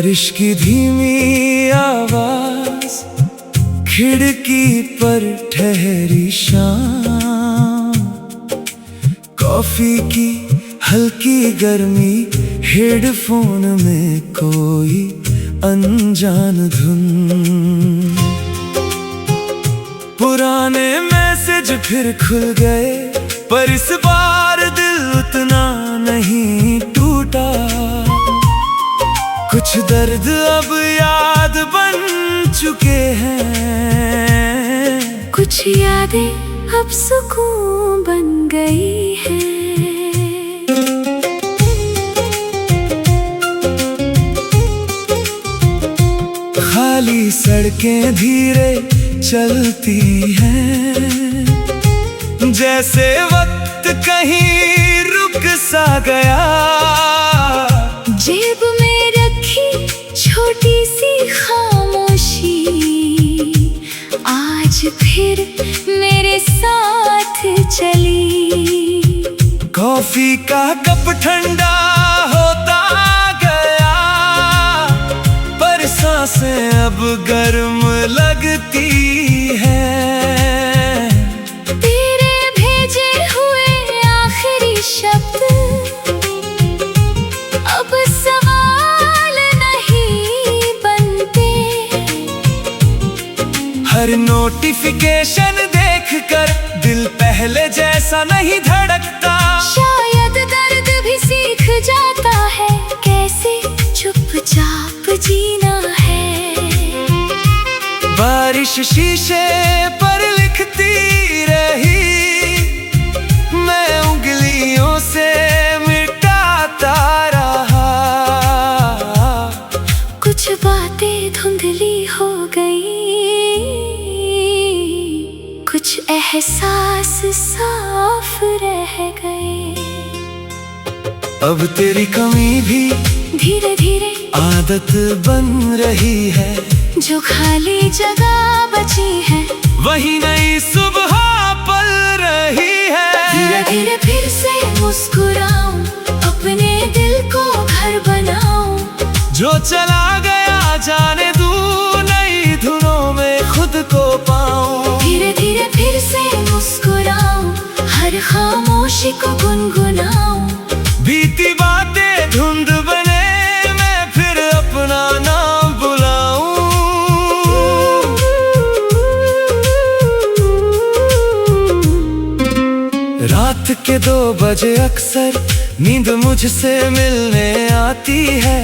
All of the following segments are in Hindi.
बारिश की धीमी आवाज, खिड़की पर ठहरी शाम, कॉफी की हल्की गर्मी, हेडफोन में कोई अनजान धुन। पुराने मैसेज फिर खुल गए, पर इस बार दिल उतना नहीं टूटा। कुछ दर्द अब याद बन चुके हैं, कुछ यादें अब सुकून बन गई हैं। खाली सड़कें धीरे चलती हैं, जैसे वक्त कहीं रुक सा गया। जेब में रखी छोटी सी खामोशी आज फिर मेरे साथ चली। कॉफी का कप ठंडा होता गया, पर सांसें अब गर्म लगती हैं। तेरे भेजे हुए आखिरी शब्द अब सवाल नहीं बनते। हर नोटिफिकेशन देखकर दिल पहले जैसा नहीं धड़कता। शायद दर्द भी सीख जाता है, कैसे चुपचाप जीना है। बारिश शीशे पर लिखती रही, मैं उंगलियों से मिटाता रहा। कुछ बातें धुंधली हो गई, कुछ एहसास साफ रह गए। अब तेरी कमी भी धीरे धीरे आदत बन रही है। जो खाली जगह बची है, वही नई सुबह पल रही है। धीरे धीरे फिर से मुस्कुराऊं, अपने दिल को घर बनाऊं। जो चला गया जाने दूं, नई धुनों में खुद को पाऊं। धीरे धीरे फिर से मुस्कुराऊं, हर खामोशी को गुनगुनाऊं। बीती बातें धुंध बने, मैं फिर अपना नाम बुलाऊं। रात के 2 बजे अक्सर नींद मुझसे मिलने आती है।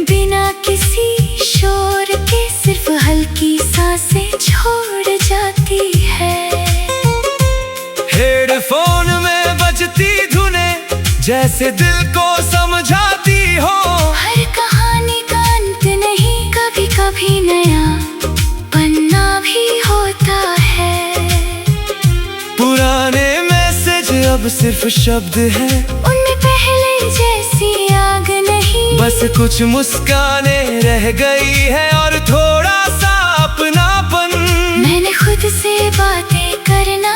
बिना किसी शोर के सिर्फ हल्की सांसें छोड़ जाती है। हेडफोन में बजती धुनें जैसे दिल को समझाती हो। हर कहानी का अंत नहीं, कभी कभी नया पन्ना भी होता है। पुराने मैसेज अब सिर्फ शब्द हैं, उनमें पहले जैसी आग नहीं। बस कुछ मुस्कानें रह गई है और थोड़ा सा अपनापन। मैंने खुद से बातें करना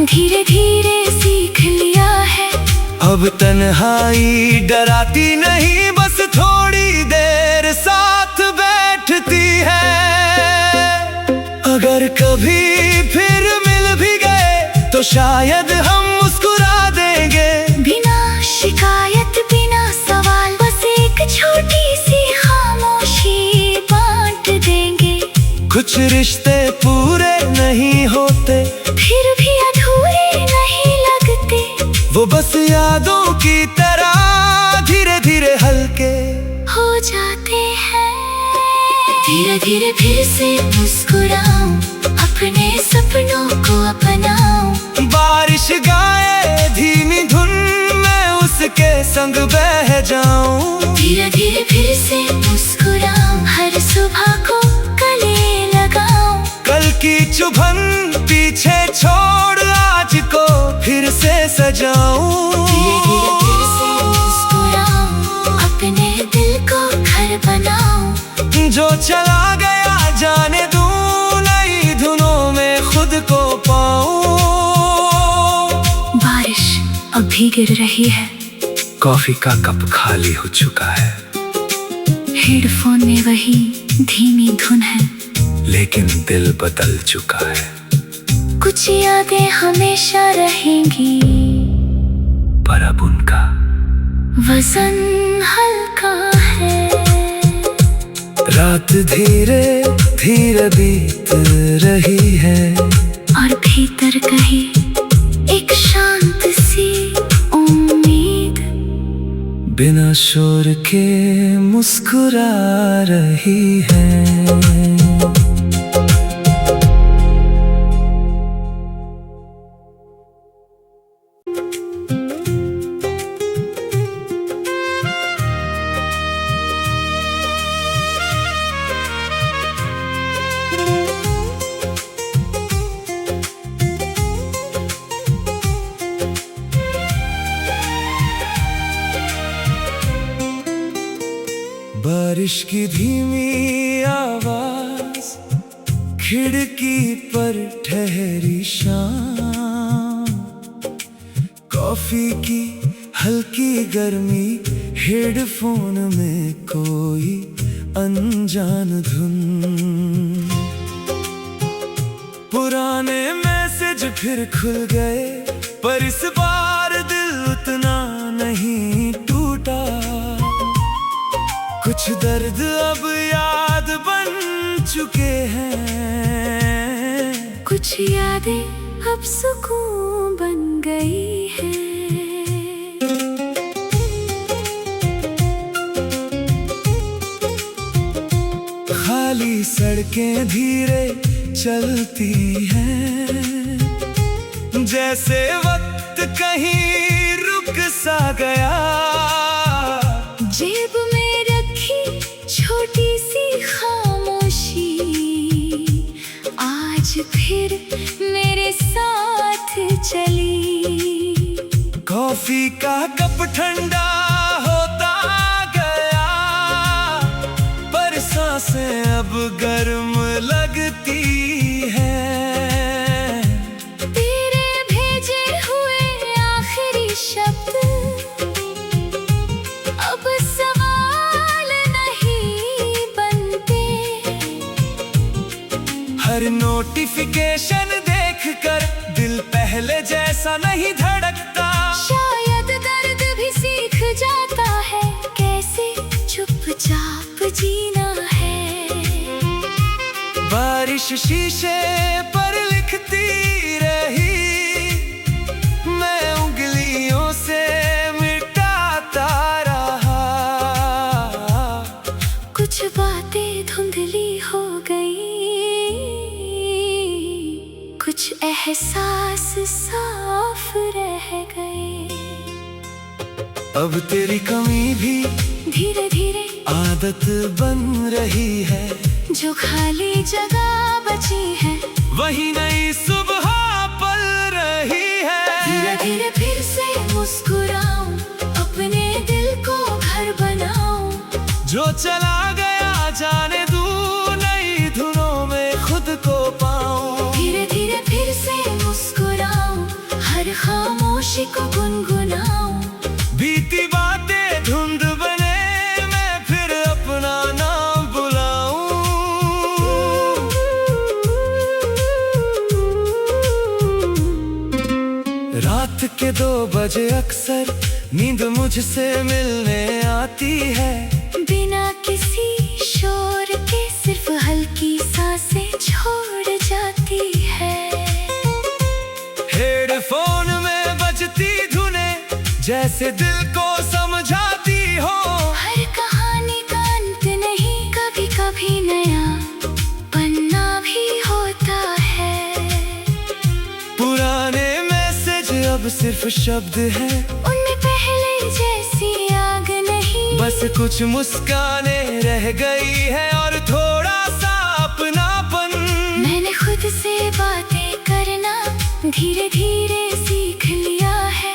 धीरे धीरे सीख लिया है। अब तन्हाई डराती नहीं, बस थोड़ी देर साथ बैठती है। अगर कभी फिर मिल भी गए तो शायद हम मुस्कुरा देंगे। बिना शिकायत बिना सवाल, बस एक छोटी सी खामोशी बांट देंगे। कुछ रिश्ते पूरे नहीं होते, फिर भी अधूरे नहीं लगते। वो बस यादों की तरह धीरे धीरे हल्के हो जाते हैं। धीरे धीरे फिर से मुस्कुराऊं, अपने सपनों को अपनाऊं। बारिश गाए धीमी धुन, मैं उसके संग बह जाऊं। धीरे धीरे फिर से मुस्कुराऊं, हर सुबह को गले लगाऊं। कल की चुभन पीछे छोड़ आज को फिर से सजाऊं। धीरे धीरे फिर से मुस्कुराऊं, अपने दिल को घर बनाऊं। जो चला गया जाने दूं, नई धुनों में खुद को पाऊं। बारिश अभी गिर रही है, कॉफी का कप खाली हो चुका है। हेडफोन में वही धीमी धुन है, लेकिन दिल बदल चुका है। कुछ यादें हमेशा रहेंगी, पर अब उनका वजन हल्का है। रात धीरे धीरे बीत रही है, और भीतर कहीं एक शांत सी उम्मीद बिना शोर के मुस्कुरा रही है। बारिश की धीमी आवाज खिड़की पर ठहरी शाम, कॉफी की हल्की गर्मी, हेडफोन में कोई अनजान धुन। पुराने मैसेज फिर खुल गए, पर इस बार दिल उतना नहीं टूटा। कुछ दर्द अब याद बन चुके हैं, कुछ यादें अब सुकून बन गई है। खाली सड़कें धीरे चलती हैं, जैसे वक्त कहीं रुक सा गया। जेब में रखी छोटी सी खामोशी आज फिर मेरे साथ चली। कॉफी का कप ठंडा होता गया, पर सांसें अब गर्म लगती हैं। तेरे भेजे हुए आखिरी शब्द अब सवाल नहीं बनते। हर नोटिफिकेशन देखकर दिल पहले जैसा नहीं धड़कता। शायद दर्द भी सीख जाता है, कैसे चुपचाप जीना है। बारिश शीशे पर लिखती रही, मैं उंगलियों से मिटाता रहा। कुछ बातें धुंधली हो गई, कुछ एहसास साफ रह गए। अब तेरी कमी भी धीरे धीरे आदत बन रही है, जो खाली जगह बची है वही नई सुबह पल रही है। धीरे धीरे फिर से मुस्कुराऊं, अपने दिल को घर बनाऊं। जो चला गया जाने दूं, नई धुनों में खुद को पाऊं। धीरे धीरे फिर से मुस्कुराऊं, हर खामोशी को गुनगुनाऊं। बीती बातें धुंध बने, मैं फिर अपना नाम बुलाऊं। रात के 2 बजे अक्सर नींद मुझसे मिलने आती है, बिना किसी शोर के सिर्फ हल्की सांसें छोड़ जाती है। हेडफोन में बजती धुनें जैसे दिल को समझाती हो। हर कहानी का अंत नहीं, कभी कभी नया पन्ना भी होता है। पुराने मैसेज अब सिर्फ शब्द हैं, उनमें पहले जैसी आग नहीं, बस कुछ मुस्कानें रह गई है और थोड़ा सा अपनापन। मैंने खुद से बातें करना धीरे धीरे सीख लिया है।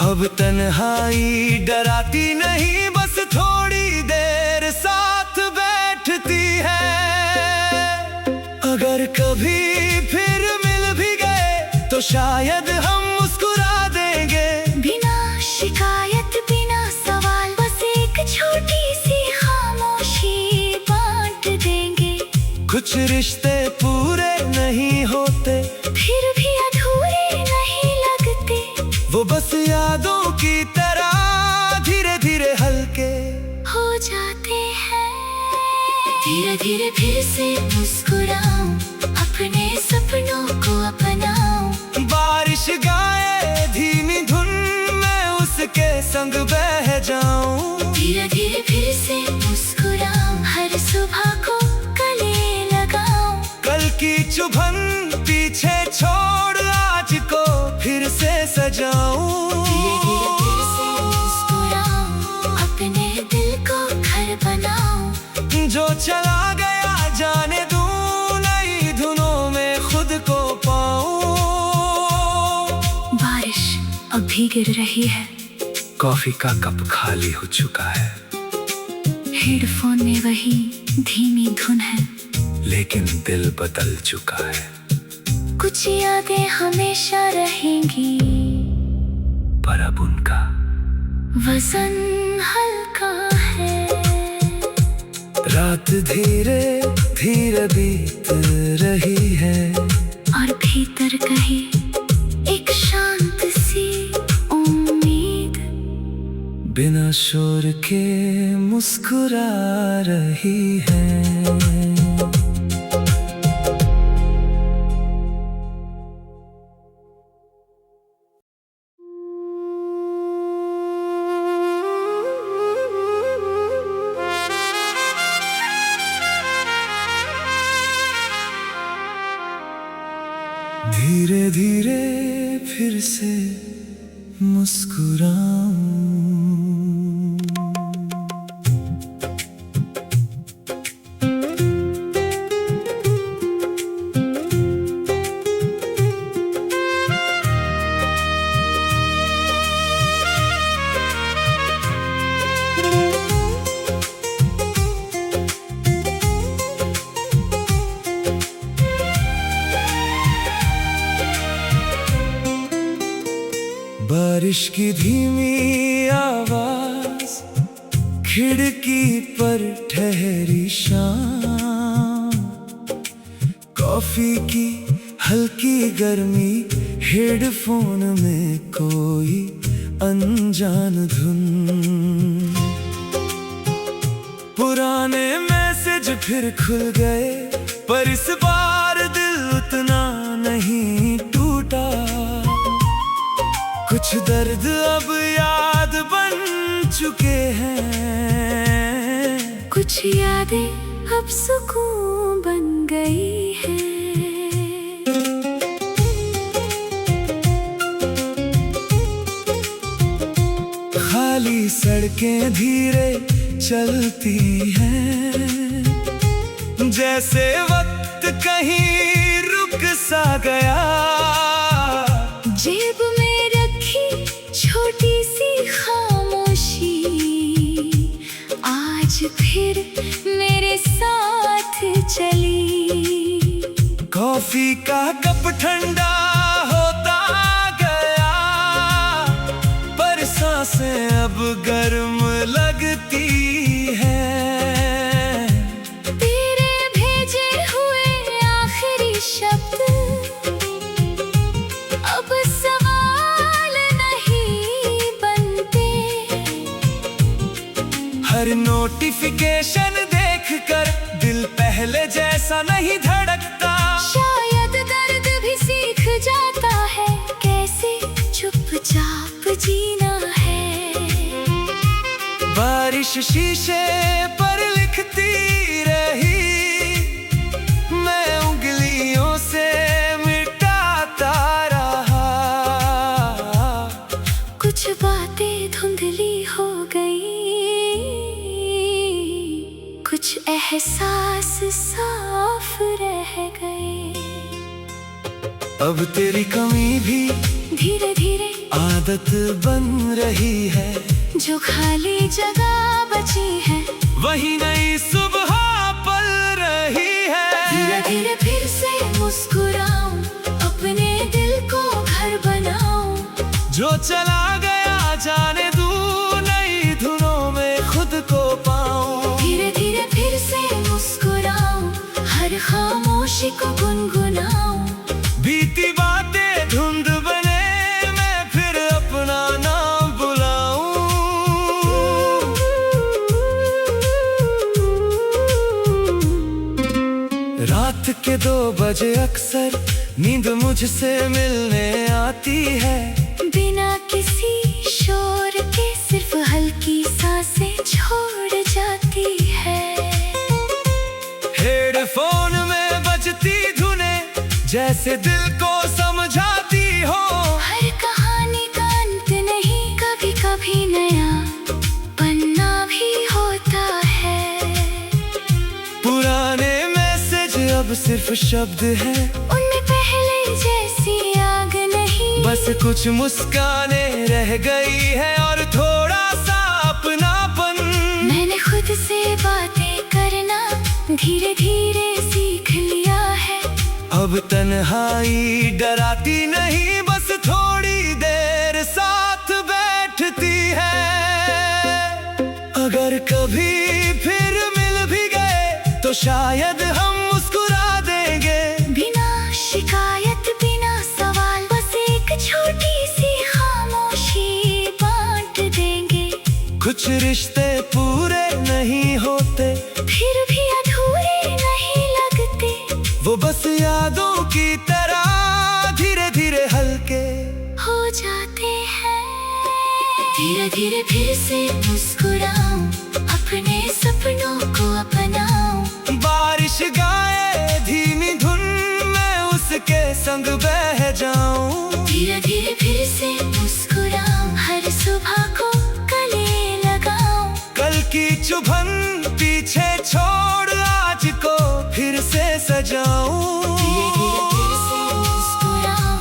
अब तन्हाई डराती नहीं, बस थोड़ी देर साथ बैठती है। अगर कभी फिर मिल भी गए तो शायद हम मुस्कुरा देंगे, बिना शिकायत बिना सवाल, बस एक छोटी सी खामोशी रिश्ते पूरे नहीं होते, फिर भी अधूरे नहीं लगते। वो बस यादों की तरह धीरे धीरे हल्के हो जाते हैं। धीरे धीरे फिर से मुस्कुराऊं, अपने सपनों को अपनाऊं। बारिश गाए धीमी धुन में उसके संग बह जाऊं। धीरे धीरे फिर से मुस्कुराऊं, हर सुबह को गले लगाऊं। कल की चुभन पीछे छोड़ आज को फिर से सजाऊं। धीरे धीरे फिर से मुस्कुराऊं, अपने दिल को घर बनाऊं। जो चला गया जाने दूं, नई धुनों में खुद को पाऊं। बारिश अब भी गिर रही है, कॉफी का कप खाली हो चुका है, हेडफोन में वही धीमी धुन है, लेकिन दिल बदल चुका है। कुछ यादें हमेशा रहेंगी, पर अब उनका वजन हल्का है। रात धीरे धीरे बीत रही है, और भीतर कहीं एक शांत सी उम्मीद बिना शोर के मुस्कुरा रही है। धीरे धीरे फिर से मुस्कुराऊं। बारिश की धीमी आवाज खिड़की पर ठहरी शाम, कॉफी की हल्की गर्मी, हेडफोन में कोई अनजान धुन। पुराने मैसेज फिर खुल गए, पर इस बार दिल उतना नहीं टूटा। कुछ दर्द अब याद बन चुके हैं, कुछ यादें अब सुकून बन गई है। खाली सड़कें धीरे चलती हैं, जैसे वक्त कहीं रुक सा गया। जेब में छोटी सी खामोशी आज फिर मेरे साथ चली। कॉफी का कप ठंडा होता गया, पर सांसें अब गर्म लगती हैं। तेरे भेजे हुए आखिरी शब्द अब हर नोटिफिकेशन देखकर दिल पहले जैसा नहीं धड़कता। शायद दर्द भी सीख जाता है, कैसे चुपचाप जीना है। बारिश शीशे पर लिखती रही, मैं उंगलियों से मिटाता रहा। कुछ बातें धुंधली हो गई, कुछ एहसास साफ रह गए। अब तेरी कमी भी धीरे धीरे आदत बन रही है, जो खाली जगह बची है वही नई सुबह पल रही है। धीरे धीरे फिर से मुस्कुराऊं, अपने दिल को घर बनाऊं। जो चला गया जाने दूं, नई धुनों में खुद को पाऊं। धीरे धीरे फिर से मुस्कुराऊं, हर खामोशी आशिकों गुनगुनाऊं। बीती बातें धुंध बने, मैं फिर अपना नाम बुलाऊं। रात के 2 बजे अक्सर नींद मुझसे मिलने आती है। बिना किसी शोर के सिर्फ हल्की सांसें छोड़ जाती है। हेडफोन में बजती धुनें जैसे दिल को समझाती हो। हर कहानी का अंत नहीं, कभी कभी नया पन्ना भी होता है। पुराने मैसेज अब सिर्फ शब्द है, उनमें पहले जैसी आग नहीं। बस कुछ मुस्कानें रह गई है और थोड़ा सा अपनापन। मैंने खुद से बातें करना धीरे धीरे सीख लिया है। अब तन्हाई डराती नहीं, बस थोड़ी देर साथ बैठती है। अगर कभी फिर मिल भी गए तो शायद हम मुस्कुरा देंगे। बिना शिकायत बिना सवाल, बस एक छोटी सी खामोशी बांट देंगे। कुछ रिश्ते पूरे नहीं होते, फिर भी अधूरे नहीं लगते। वो बस यादों की तरह धीरे धीरे हल्के हो जाते हैं। धीरे धीरे फिर से मुस्कुराऊं, अपने सपनों को अपनाऊं। बारिश गाए धीमी धुन में उसके संग बह जाऊं। धीरे धीरे फिर से मुस्कुराऊं, हर सुबह को गले लगाऊं। कल की चुभन पीछे छोड़ आज को फिर से सजाऊं। धीरे धीरे फिर से मुस्कुराऊं,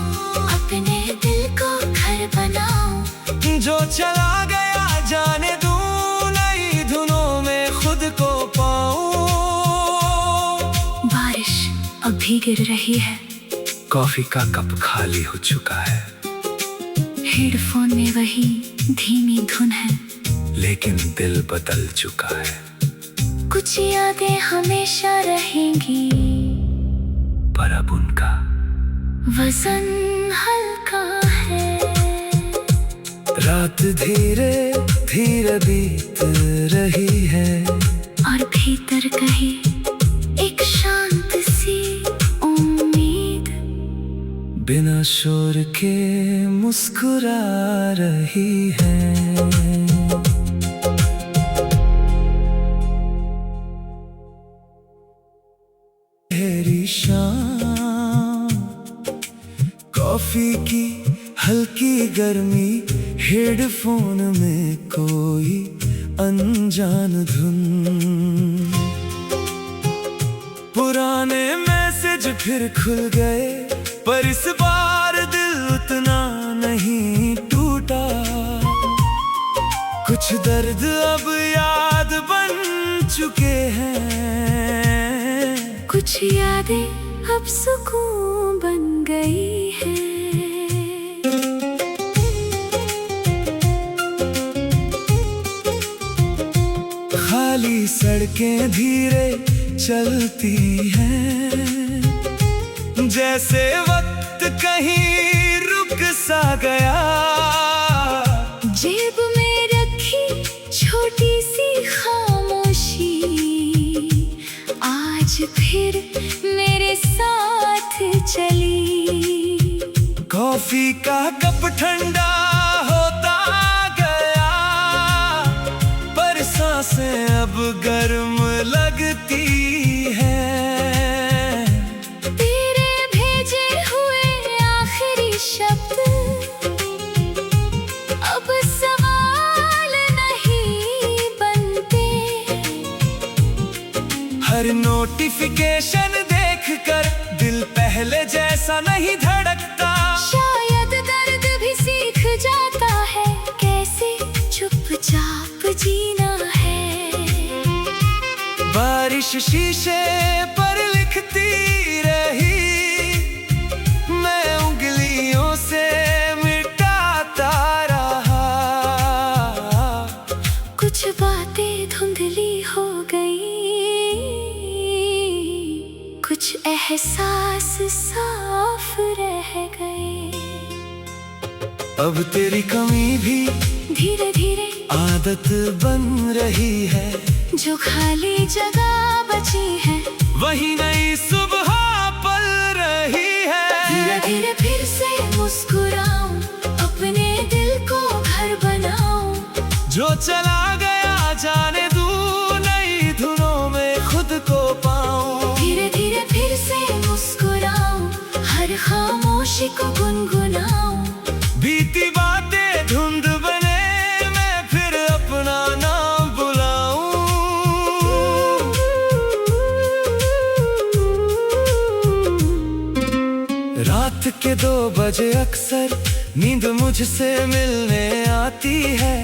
अपने दिल को घर बनाऊं। जो चला गया जाने दूं, नई धुनों में खुद को पाऊं। बारिश अब भी गिर रही है, कॉफी का कप खाली हो चुका है। हेडफोन में वही धीमी धुन है, लेकिन दिल बदल चुका है। कुछ यादें हमेशा रहेंगी, पर अब उनका वजन हल्का है। रात धीरे धीरे बीत रही है, और भीतर कहीं एक शांत सी उम्मीद बिना शोर के मुस्कुरा रही है। गहरी शाम, कॉफी की हल्की गर्मी, हेडफोन में कोई अनजान धुन। पुराने मैसेज फिर खुल गए, पर इस बार दिल उतना नहीं टूटा। कुछ दर्द अब याद बन चुके हैं, कुछ यादें अब सुकून बन गई है। खाली सड़कें धीरे चलती हैं, जैसे वक्त कहीं रुक सा गया। जेब में रखी छोटी सी खामोशी आज फिर मेरे साथ चली। कॉफी का कप ठंडा होता गया, पर सांसें अब गर्म लगती हैं। तेरे भेजे हुए आखिरी शब्द अब सवाल नहीं बनते। हर नोटिफिकेशन देखकर दिल पहले जैसा नहीं धड़कता। शायद दर्द भी सीख जाता है, कैसे चुपचाप जीना है। बारिश शीशे पर लिखती रही, मैं उंगलियों से मिटाता रहा। कुछ बातें धुंधली हो गई, कुछ एहसास साफ रह गए। अब तेरी कमी भी धीरे धीरे आदत बन रही है। जो खाली जगह बची है वही नई सुबह पल रही है। धीरे धीरे फिर से मुस्कुराऊं, अपने दिल को घर बनाऊं। जो चला गया जाने दूं, नई धुनों में खुद को पाऊं। धीरे धीरे फिर से मुस्कुराऊं, हर खामोशी को गुनगुनाऊं। बीती बातें धुंध बने, मैं फिर अपना नाम बुलाऊं। रात के 2 बजे अक्सर नींद मुझसे मिलने आती है।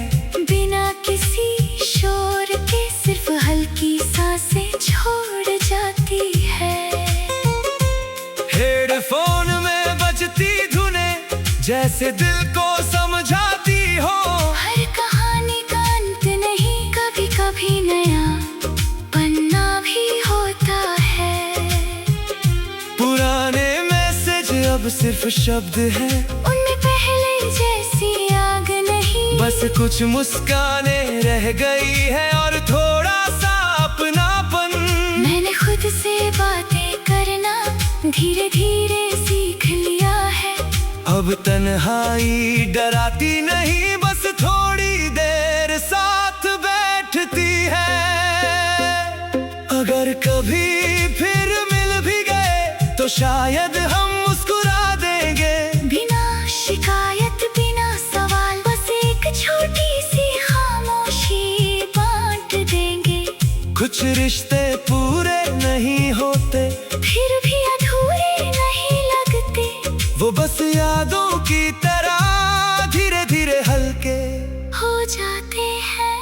बिना किसी शोर के सिर्फ हल्की सांसें छोड़ जाती है। हेडफोन में बजती धुनें जैसे दिल को समझाती हो। हर कहानी का अंत नहीं, कभी कभी नया पन्ना भी होता है। पुराने मैसेज अब सिर्फ शब्द है, उनमें पहले जैसी आग नहीं। बस कुछ मुस्कानें रह गई है और थोड़ा सा अपनापन। मैंने खुद से बातें करना धीरे धीरे सीख लिया है। अब तन्हाई डराती नहीं, बस थोड़ी देर साथ बैठती है। अगर कभी फिर मिल भी गए तो शायद हम मुस्कुरा देंगे। बिना शिकायत बिना सवाल, बस एक छोटी सी खामोशी बांट देंगे। कुछ रिश्ते पूरे नहीं होते, फिर भी अधूरे नहीं लगते। वो बस यादों की तरह धीरे धीरे हल्के हो जाते हैं।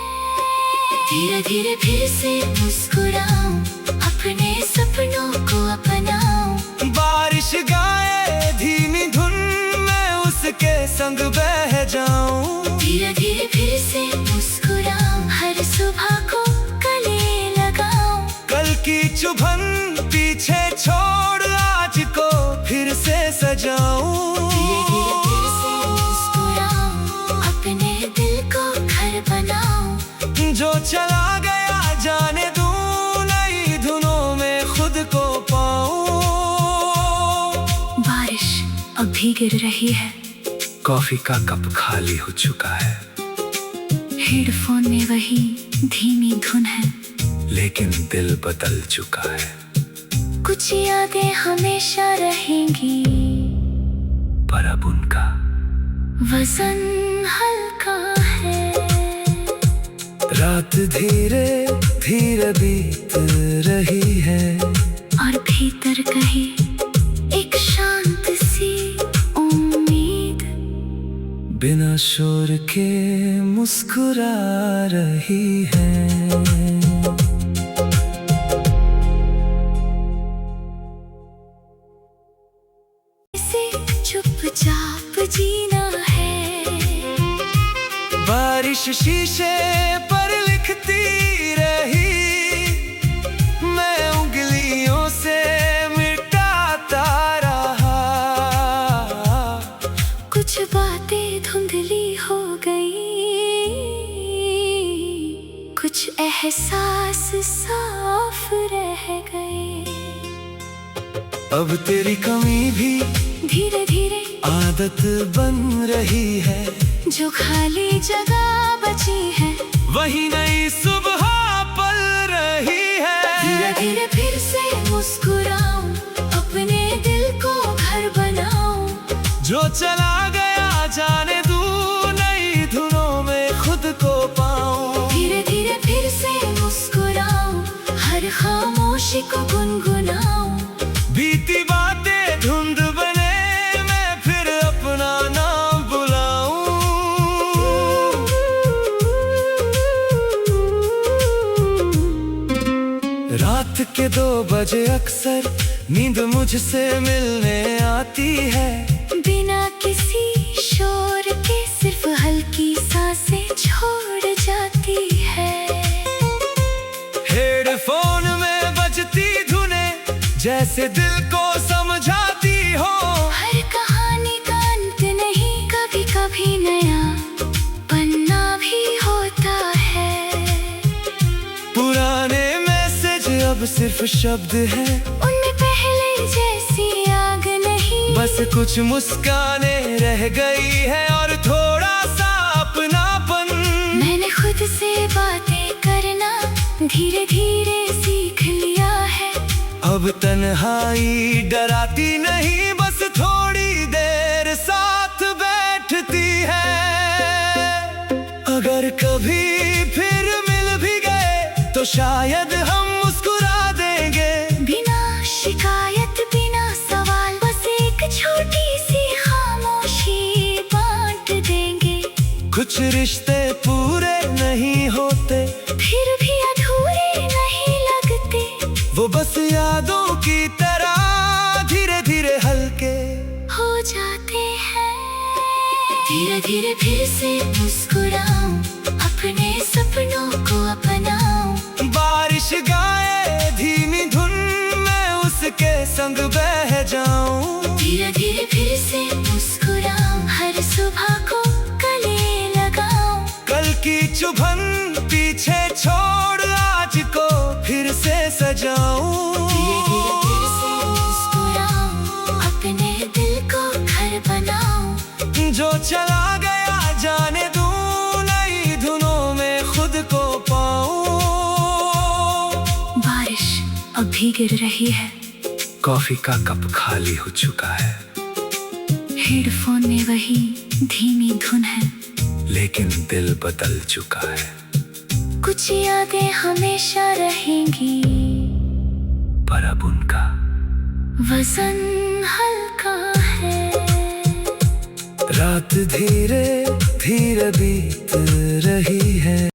धीरे धीरे फिर से मुस्कुराऊं, अपने सपनों को अपनाऊं। बारिश गाए धीमी धुन में उसके संग बह जाऊं। धीरे धीरे फिर से मुस्कुराऊं, हर सुबह को गले लगाऊं। कल की चुभन पीछे छोड़ आज को फिर से सजाऊं। धीरे धीरे फिर से मुस्कुराऊं, अपने दिल को घर बनाऊं। जो चला गया जाने दूं, नई धुनों में खुद को पाऊं। बारिश अब भी गिर रही है, कॉफी का कप खाली हो चुका है। हेडफोन में वही धीमी धुन है, लेकिन दिल बदल चुका है। कुछ यादें हमेशा रहेंगी, पर अब उनका वजन हल्का है। रात धीरे धीरे बीत रही है, और भीतर कहीं एक शांत सी उम्मीद बिना शोर के मुस्कुरा रही है। चुपचाप जीना है। बारिश शीशे पर लिखती रही, मैं उंगलियों से मिटाता रहा। कुछ बातें धुंधली हो गई, कुछ एहसास साफ रह गए। अब तेरी कमी भी धीरे धीरे आदत बन रही है। जो खाली जगह बची है वही नई सुबह पल रही है। धीरे धीरे फिर से मुस्कुराऊं, अपने दिल को घर बनाऊं। जो चला गया जाने दूं, नई धुनों में खुद को पाऊं। धीरे धीरे फिर से मुस्कुराऊं, हर खामोशी को गुनगुनाऊं। बीती बातें धुंध बने, मैं फिर अपना नाम बुलाऊं। रात के 2 बजे अक्सर नींद मुझसे मिलने आती है। बिना किसी शोर के सिर्फ हल्की सांसें छोड़ जाती है। हेडफोन में बजती धुनें जैसे दिल को सिर्फ शब्द है, उनमें पहले जैसी आग नहीं। बस कुछ मुस्काने रह गई है और थोड़ा सा अपनापन। मैंने खुद से बातें करना धीरे धीरे सीख लिया है। अब तन्हाई डराती नहीं, बस थोड़ी देर साथ बैठती है। अगर कभी फिर मिल भी गए तो शायद हम मुस्कुरा देंगे। बिना शिकायत बिना सवाल, बस एक छोटी सी खामोशी बांट देंगे। कुछ रिश्ते पूरे नहीं होते, फिर भी अधूरे नहीं लगते। वो बस यादों की तरह धीरे धीरे हल्के हो जाते हैं। धीरे धीरे फिर से मुस्कुराऊं, अपने सपनों को अपनाऊं। बारिश गाए धीमी धुन में उसके संग बह जाऊं। धीरे धीरे फिर से मुस्कुराऊं, हर सुबह को गले लगाऊं। कल की चुभन पीछे छोड़ आज को फिर से सजाऊं। धीरे धीरे फिर से मुस्कुराऊं, अपने दिल को घर बनाऊं। जो चला गया जाने दूं, नई धुनों में खुद को पाऊं। बारिश अब भी गिर रही है, कॉफी का कप खाली हो चुका है, हेडफोन में वही धीमी धुन है। लेकिन दिल बदल चुका है। कुछ यादें हमेशा रहेंगी, पर अब उनका वजन हल्का है। रात धीरे धीरे बीत रही है।